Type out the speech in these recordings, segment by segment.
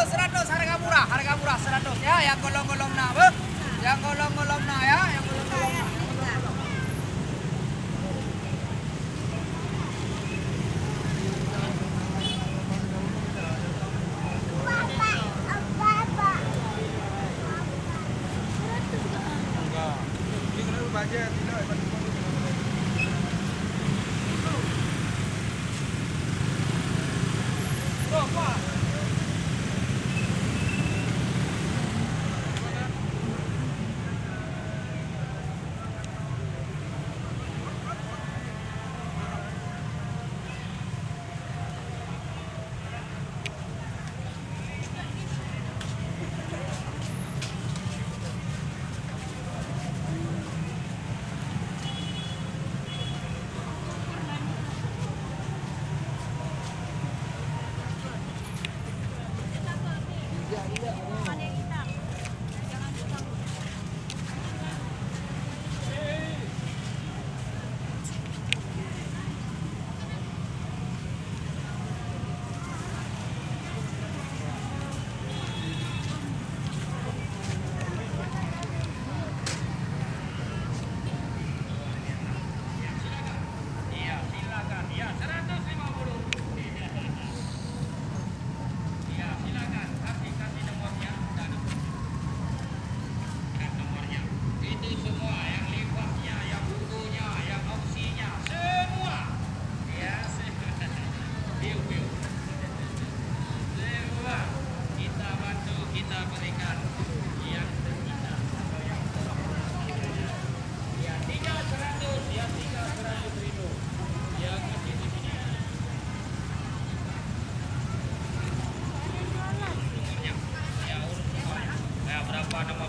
Seratus harga murah 100 ya, yang golong-golong nah, yang golong-golong nah ya, yang golong-golong nah.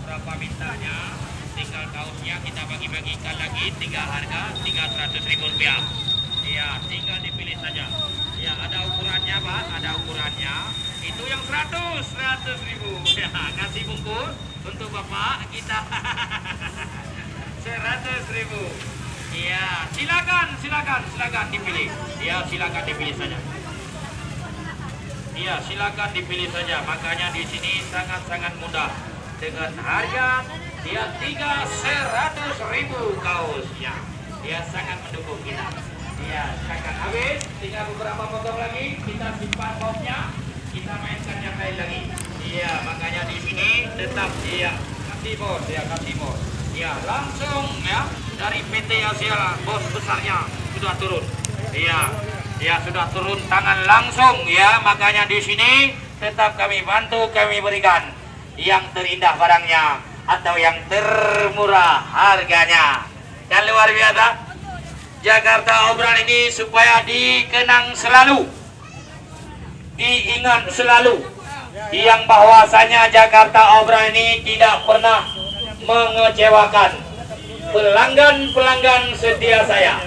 Berapa mintanya, tinggal kaosnya kita bagi-bagikan lagi 3 harga, 300.000 rupiah. Iya, tinggal dipilih saja. Ya, ada ukurannya Pak, ada ukurannya. Itu yang 100.000. Ya, kasih bungkus untuk Bapak kita. 100.000. Iya, silakan dipilih. Ya, silakan dipilih saja. Iya, silakan dipilih saja. Makanya di sini sangat-sangat mudah. Dengan harga dia 100.000 kaos ya, dia sangat mendukung kita. Dia akan habis, tinggal beberapa potong lagi, kita simpan kaosnya, kita mainkan yang lain lagi. Iya, makanya di sini tetap dia kasih bos, ya langsung ya dari PT Asia bos besarnya sudah turun. Iya, dia sudah turun tangan langsung ya, makanya di sini tetap kami bantu, kami berikan yang terindah barangnya atau yang termurah harganya. Dan luar biasa, Jakarta Obral ini supaya dikenang selalu, diingat selalu, yang bahwasanya Jakarta Obral ini tidak pernah mengecewakan pelanggan-pelanggan setia saya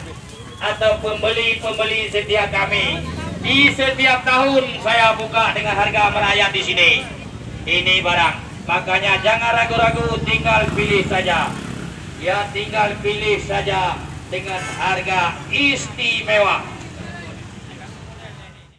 atau pembeli-pembeli setia kami. Di setiap tahun saya buka dengan harga merayat di sini. Ini barang, makanya jangan ragu-ragu, tinggal pilih saja. Ya, tinggal pilih saja dengan harga istimewa.